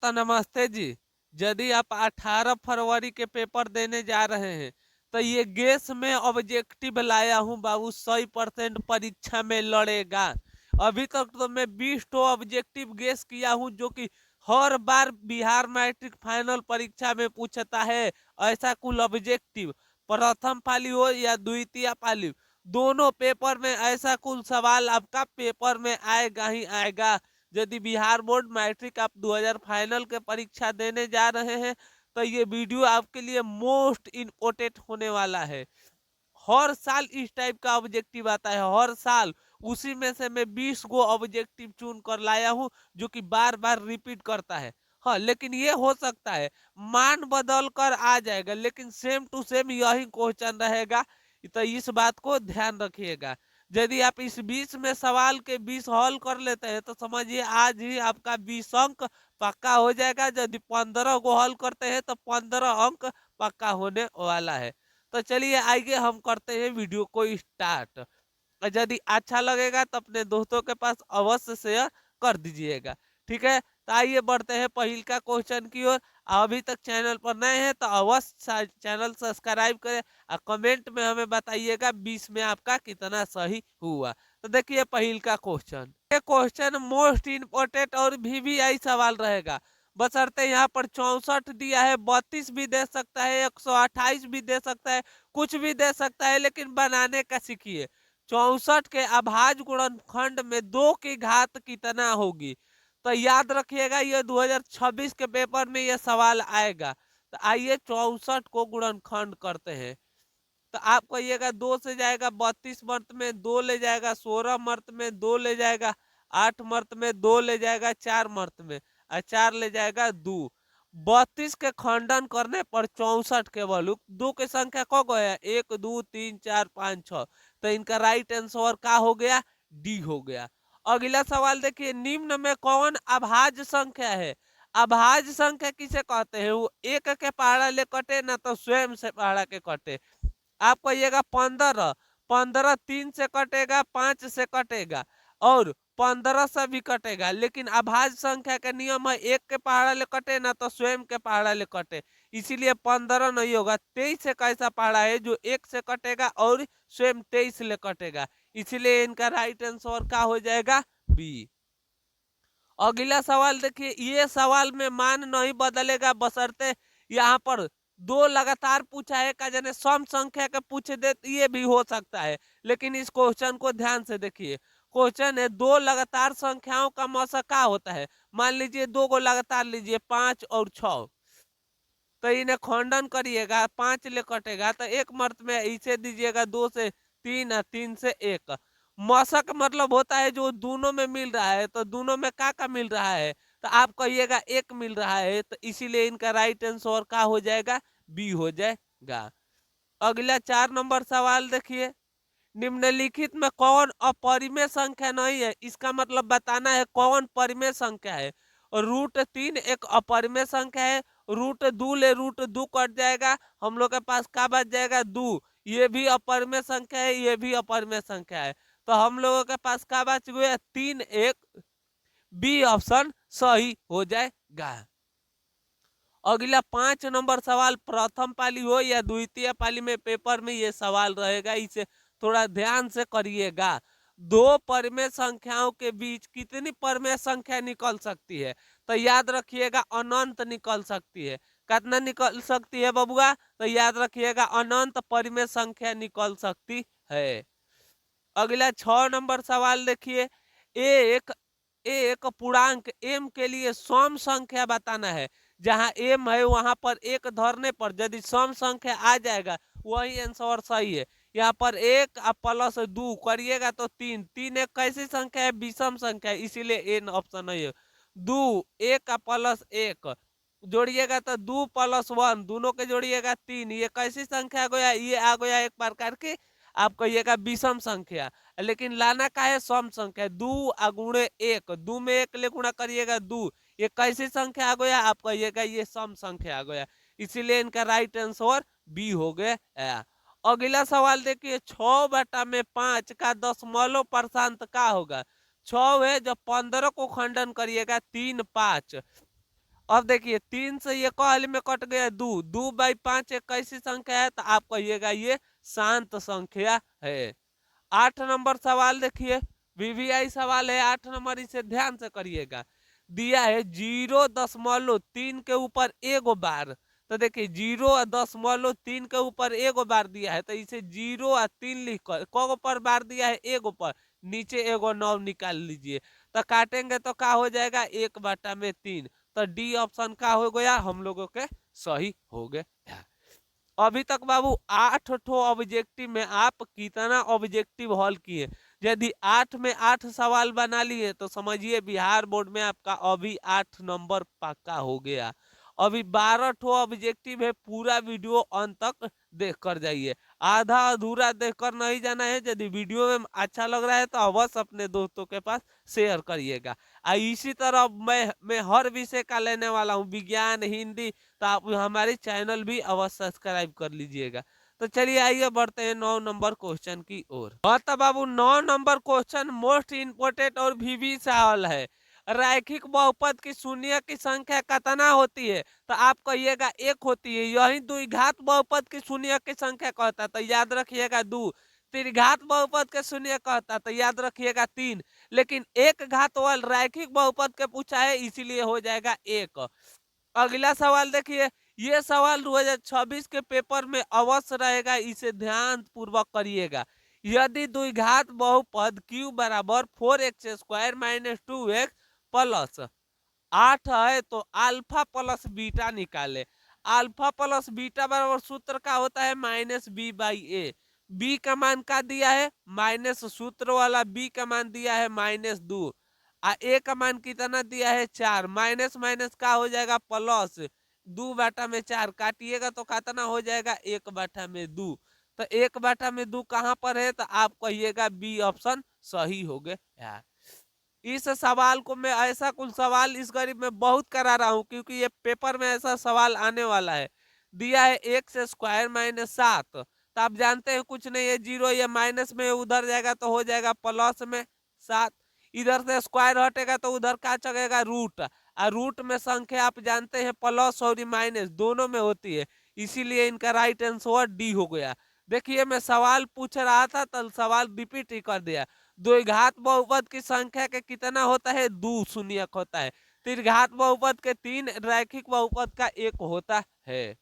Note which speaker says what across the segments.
Speaker 1: तो नमस्ते जी। यदि आप 18 फरवरी के पेपर देने जा रहे हैं तो ये गेस में ऑब्जेक्टिव लाया हूं बाबू, 100% परीक्षा में लड़ेगा। अभी तक तो मैं 20 तो ऑब्जेक्टिव गेस किया हूं जो कि हर बार बिहार मैट्रिक फाइनल परीक्षा में पूछता है। ऐसा कुल ऑब्जेक्टिव प्रथम पाली हो या द्वितीय पाली, दोनों पेपर में ऐसा कुल सवाल आपका पेपर में आएगा ही आएगा। यदि बिहार बोर्ड मैट्रिक आप 2000 फाइनल के परीक्षा देने जा रहे हैं तो ये वीडियो आपके लिए मोस्ट इम्पोर्टेंट होने वाला है। हर साल इस टाइप का ऑब्जेक्टिव आता है, हर साल। उसी में से मैं 20 गो ऑब्जेक्टिव चुन कर लाया हूं जो कि बार बार रिपीट करता है। हाँ, लेकिन ये हो सकता है मान बदल कर आ जाएगा, लेकिन सेम टू सेम यही क्वेश्चन रहेगा। तो इस बात को ध्यान रखिएगा। यदि आप इस 20 में सवाल के 20 हल कर लेते हैं तो समझिए आज ही आपका 20 अंक पक्का हो जाएगा। यदि 15 को हल करते हैं तो 15 अंक पक्का होने वाला है। तो चलिए आइए हम करते हैं वीडियो को स्टार्ट। यदि अच्छा लगेगा तो अपने दोस्तों के पास अवश्य शेयर कर दीजिएगा। ठीक है, तो आइए बढ़ते हैं पहिल का क्वेश्चन की ओर। अभी तक चैनल पर नए हैं तो अवश्य चैनल सब्सक्राइब करें और कमेंट में हमें बताइएगा 20 में आपका कितना सही हुआ। तो देखिए पहिल का क्वेश्चन, ये क्वेश्चन मोस्ट इम्पोर्टेंट और वीवीआई सवाल रहेगा। बशर्ते यहाँ पर 64 दिया है, 32 भी दे सकता है, 128 भी दे सकता है, कुछ भी दे सकता है, लेकिन बनाने का सीखिए। 64 के अभाज्य गुणनखंड में 2 की घात कितना होगी। तो याद रखिएगा ये 2026 के पेपर में ये सवाल आएगा। तो आइए 64 को गुणनखंड करते हैं। तो आप कहिएगा 2 से जाएगा 32 मर्त में, 2 ले जाएगा 16 मर्त में, 2 ले जाएगा 8 मर्त में, 2 ले जाएगा 4 मर्त में और 4 ले जाएगा 2। 32 के खंडन करने पर 64 के वॉल्यू 2 की संख्या को गया 1 2 3 4 5 6। तो इनका राइट आंसर का हो गया, डी हो गया। अगला सवाल देखिए, निम्न में कौन अभाज्य संख्या है। अभाज्य संख्या किसे कहते हैं, वो एक के पहाड़ा ले कटे ना तो स्वयं से पहाड़ा के कटे। आप कहिएगा 15, 15 3 से कटेगा, 5 से कटेगा और 15 से भी कटेगा, लेकिन अभाज्य संख्या का नियम है एक के पहाड़ा ले कटे ना तो स्वयं के पहाड़ा ले कटे। इसीलिए 15 नहीं होगा। 23 एक ऐसा पहाड़ा है जो एक से कटेगा और स्वयं 23 ले कटेगा। इसीलिए इनका राइट आंसर क्या हो जाएगा, बी। अगला सवाल देखिए, ये सवाल में मान नहीं बदलेगा बशर्ते यहाँ पर दो लगातार पूछा है का जने सम संख्या का पूछ दे तो ये भी हो सकता है। लेकिन इस क्वेश्चन को ध्यान से देखिए। क्वेश्चन है दो लगातार संख्याओं का मौसा क्या होता है। मान लीजिए दो को लगातार लीजिए 5 और 6, तो इन्हें खंडन करिएगा, 5 ले कटेगा तो एक मर्त में इसे दीजिएगा 2 से 3 और 3 से 1। मौसक मतलब होता है जो दोनों में मिल रहा है, तो दोनों में का मिल रहा है, तो आप कहिएगा एक मिल रहा है। तो इसीलिए इनका राइट आंसर का हो जाएगा, बी हो जाएगा। अगला 4 नंबर सवाल देखिए, निम्नलिखित में कौन अपरिमेय संख्या नहीं है। इसका मतलब बताना है कौन परिमेय संख्या है। √3 एक अपरिमेय संख्या है। √2 ले √2 कट जाएगा, हम लोग के पास क्या बच जाएगा, 2। ये भी अपरिमेय संख्या है, ये भी अपरिमेय संख्या है। तो हम लोगों के पास क्या बच गया, 3 1, बी ऑप्शन सही हो जाएगा। अगला 5 नंबर सवाल, प्रथम पाली हो या द्वितीय पाली में पेपर में ये सवाल रहेगा, इसे थोड़ा ध्यान से करिएगा। दो परिमेय संख्याओं के बीच कितनी परिमेय संख्या निकल सकती है। तो याद रखिएगा अनंत निकल सकती है। कितना निकल सकती है बबुआ, तो याद रखिएगा अनंत परिमेय संख्या निकल सकती है। अगला 6 नंबर सवाल देखिए, एक एक पूर्णांक एम के लिए सम संख्या बताना है। जहां एम है वहां पर एक धरने पर यदि सम संख्या आ जाएगा वही आंसर सही है। यहाँ पर एक प्लस 2 करिएगा तो 3, 3 एक कैसी संख्या है, विषम संख्या है, इसीलिए एन ऑप्शन नहीं है। 2 एक प्लस 1 जोड़िएगा तो 2 + 1, दोनों के जोड़िएगा 3, ये कैसी संख्या आ गया, ये आ गया एक प्रकार की आप कहिएगा विषम संख्या। लेकिन लाना का है सम संख्या, 2 गुणे 1, 2 में 1 ले गुणा करिएगा 2, ये कैसी संख्या आ गया, आप कहिएगा ये सम संख्या आ गया। इसीलिए इनका राइट आंसर बी हो गया। अगला सवाल देखिए, 6/5 का दशमलव परसेंट का होगा। 6 है, जब 15 को खंडन करिएगा 3 5 अब देखिए 3 से ये कॉल में कट गया 2, 2/5 एक कैसी संख्या है, तो आप कहिएगा ये शांत संख्या है। 8 नंबर सवाल देखिए, वीवीआई सवाल है 8 नंबर, इसे ध्यान से करिएगा। दिया है 0.3 के ऊपर एगो बार, तो देखिए 0.3 के ऊपर एगो बार दिया है, तो इसे 0 और 3 लिख कर को पर बार दिया है एगो पर, नीचे एगो 9 निकाल लीजिए, तो काटेंगे तो क्या हो जाएगा 1/3। तो डी ऑप्शन का हो गया हम लोगों के सही हो गया। अभी तक बाबू 8 ठो ऑब्जेक्टिव में आप कितना ऑब्जेक्टिव हल किए। यदि 8 में 8 सवाल बना लिए तो समझिए बिहार बोर्ड में आपका अभी 8 नंबर पक्का हो गया। अभी 12 ठो ऑब्जेक्टिव है, पूरा वीडियो अंत तक देख कर जाइए, आधा अधूरा देखकर नहीं जाना है। यदि वीडियो में अच्छा लग रहा है तो अवश्य अपने दोस्तों के पास शेयर करिएगा। इसी तरह मैं हर विषय का लेने वाला हूँ, विज्ञान, हिंदी, तो आप हमारे चैनल भी अवश्य सब्सक्राइब कर लीजिएगा। तो चलिए आइए बढ़ते हैं 9 नंबर क्वेश्चन की ओर। तो बाबू 9 नंबर क्वेश्चन मोस्ट इम्पोर्टेंट और भी सवाल है। रैखिक बहुपद की शून्य की संख्या कितना होती है, तो आप कहिएगा 1 होती है। यही द्विघात बहुपद की शून्य की संख्या कहता है, तो याद रखिएगा 2। त्रिघात बहुपद के शून्य कहता है, तो याद रखिएगा 3। लेकिन एक घात वाल रैखिक बहुपद के पूछा है, इसीलिए हो जाएगा 1। अगला सवाल देखिए, ये सवाल 2026 के पेपर में अवश्य रहेगा, इसे ध्यान पूर्वक करिएगा। यदि द्विघात बहुपद q बराबर 4x² - 2x प्लस 8 है, तो अल्फा प्लस बीटा निकाले। अल्फा प्लस बीटा बराबर सूत्र का होता है -b/a। बी का मान का दिया है माइनस, सूत्र वाला बी का मान दिया है -2, ए का मान कितना दिया है 4, माइनस माइनस का हो जाएगा प्लस, 2/4 काटिएगा तो कितना हो जाएगा 1/2। तो 1/2 कहाँ पर है, तो आप कहिएगा बी ऑप्शन सही हो गया। इस सवाल को मैं ऐसा कुछ सवाल इस गरीब में बहुत करा रहा हूं, क्योंकि ये पेपर में ऐसा सवाल आने वाला है। दिया है x² - 7, तो आप जानते हैं कुछ नहीं है, 0 ये माइनस में उधर जाएगा तो हो जाएगा प्लस में 7। इधर से स्क्वायर हटेगा तो उधर क्या चलेगा रूट, और रूट में संख्या आप जानते हैं प्लस और माइनस दोनों में होती है, इसीलिए इनका राइट आंसर डी हो गया। देखिए मैं सवाल पूछ रहा था तो सवाल रिपीट ही कर दिया। द्विघात बहुपद की संख्या के कितना होता है 2 शून्यक होता है। त्रिघात बहुपद के 3, रैखिक बहुपद का 1 होता है।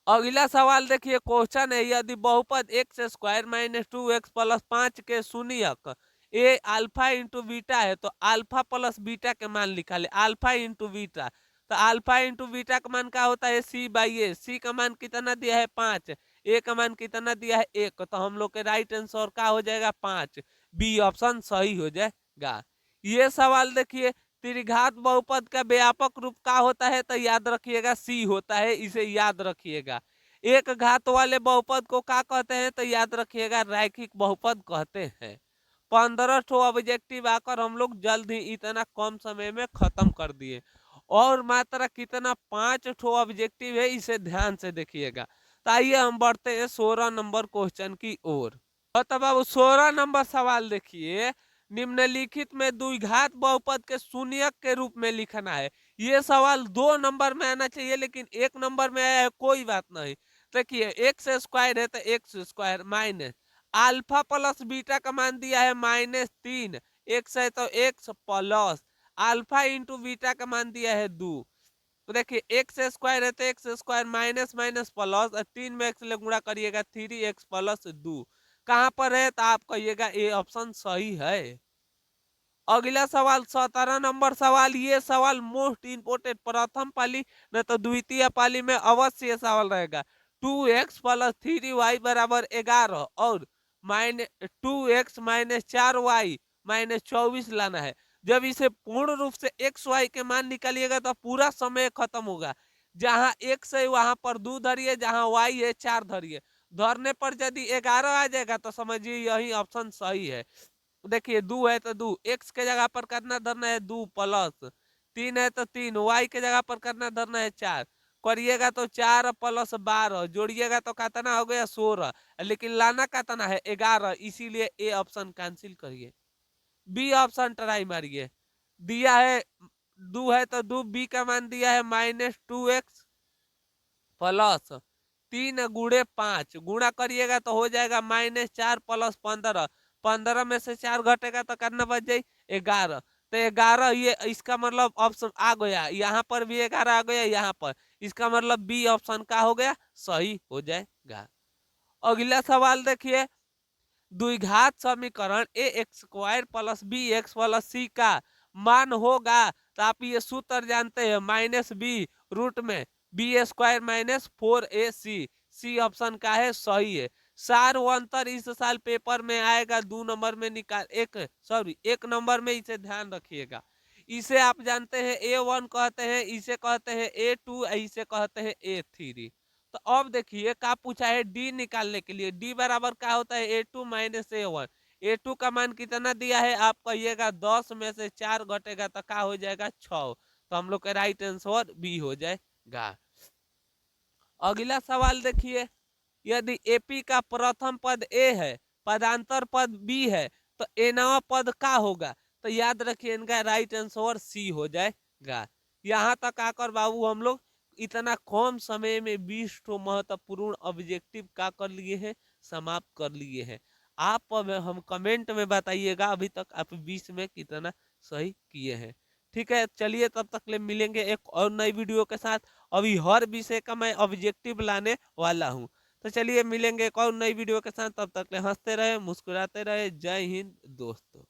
Speaker 1: अगला सवाल देखिए, क्वेश्चन है यदि बहुपद x² - 2x + 5 के शून्यक ए अल्फा इंटू बीटा है, तो अल्फा प्लस बीटा के मान लिखा ले, अल्फा इंटू बीटा। तो अल्फा इंटू बीटा का मान क्या होता है c/a। सी का मान कितना दिया है 5, ए का मान कितना दिया है 1, तो हम लोग के राइट आंसर क्या हो जाएगा 5, बी ऑप्शन सही हो जाएगा। ये सवाल देखिए, त्रिघात बहुपद का व्यापक रूप क्या होता है, तो याद रखिएगा सी होता है, इसे याद रखिएगा। एक घात वाले बहुपद को क्या कहते हैं, तो याद रखिएगा रैखिक बहुपद कहते हैं। 15 ठो ऑब्जेक्टिव आकर हम लोग जल्द ही इतना कम समय में खत्म कर दिए, और मात्रा कितना 5 ठो ऑब्जेक्टिव है, इसे ध्यान से देखिएगा। तो आइए हम बढ़ते हैं 16 नंबर क्वेश्चन की ओर। तब अब 16 नंबर सवाल देखिए, निम्नलिखित में द्विघात बहुपद के शून्यक के रूप में लिखना है। ये सवाल 2 नंबर में आना चाहिए, लेकिन 1 नंबर में आया है, कोई बात नहीं। देखिए x² है तो x² minus alpha plus beta का मान दिया है -3, x है तो x plus alpha into beta का मान दिया है 2। तो देखिए x² है तो x² माइनस माइनस प्लस, 3 में x ले गुणा करिएगा 3x + 2, कहाँ पर है, तो आप कहिएगा ए ऑप्शन सही है। अगला सवाल 17 नंबर सवाल, ये सवाल मोस्ट इंपोर्टेंट, प्रथम पाली न तो द्वितीय पाली में अवश्य ये सवाल रहेगा। 2x + 3y = 11 और -2x - 4y - 24 लाना है। जब इसे पूर्ण रूप से एक्स वाई के मान निकालिएगा तो पूरा समय खत्म होगा। जहां x है वहां पर 2 धरिए, जहां y है 4 धरिए, धरने पर यदि 11 आ जाएगा तो समझिए यही ऑप्शन सही है। देखिए 2 है तो 2, x के जगह पर करना धरना है 2 प्लस 3 है तो 3, y के जगह पर करना धरना है 4, करिएगा तो 4 + 12 जोड़िएगा तो कितना हो गया 16, लेकिन लाना कितना है 11, इसीलिए ए ऑप्शन कैंसिल करिए, बी ऑप्शन ट्राई मारिए। दिया है दो है तो दो, बी का मान दिया है -2x प्लस 3 × 5 गुणा करिएगा तो हो जाएगा -4 + 15। 15 में से 4 घटेगा तो कितना बच जाए 11। तो 11 ये इसका मतलब ऑप्शन आ गया, यहाँ पर भी 11 आ गया यहाँ पर, इसका मतलब बी ऑप्शन का हो गया सही हो जाएगा। अगला सवाल देखिए, द्विघात समीकरण ax² + bx + c का मान होगा, तो आप ये सूत्र जानते हैं -b√में b² - 4ac। ऑप्शन का है सही है। सार व अंतर इस साल पेपर में आएगा, 2 नंबर में निकाल, एक नंबर में, इसे ध्यान रखिएगा। इसे आप जानते हैं A1 कहते हैं, इसे कहते हैं A2, इसे कहते हैं A3। तो अब देखिए क्या पूछा है, डी निकालने के लिए। डी बराबर क्या होता है A2 - A1। A2 का मान कितना दिया है आप कहिएगा, 10 में से 4 घटेगा तो क्या हो जाएगा 6। तो हम लोग का राइट आंसर बी हो जाएगा। अगला सवाल देखिए, यदि एपी का प्रथम पद ए है, पदांतर पद बी है, तो एनवा पद का होगा। तो याद रखिए इनका राइट आंसर सी हो जाएगा। यहाँ तक आकर बाबू हम लोग इतना कम समय में 20 ठो महत्वपूर्ण ऑब्जेक्टिव का कर लिए हैं, समाप्त कर लिए हैं। आप हम कमेंट में बताइएगा अभी तक आप 20 में कितना सही किए हैं। ठीक है, चलिए तब तक ले मिलेंगे एक और नई वीडियो के साथ। अभी हर विषय का मैं ऑब्जेक्टिव लाने वाला हूँ। तो चलिए मिलेंगे एक और नई वीडियो के साथ, तब तक ले हंसते रहे, मुस्कुराते रहे। जय हिंद दोस्तों।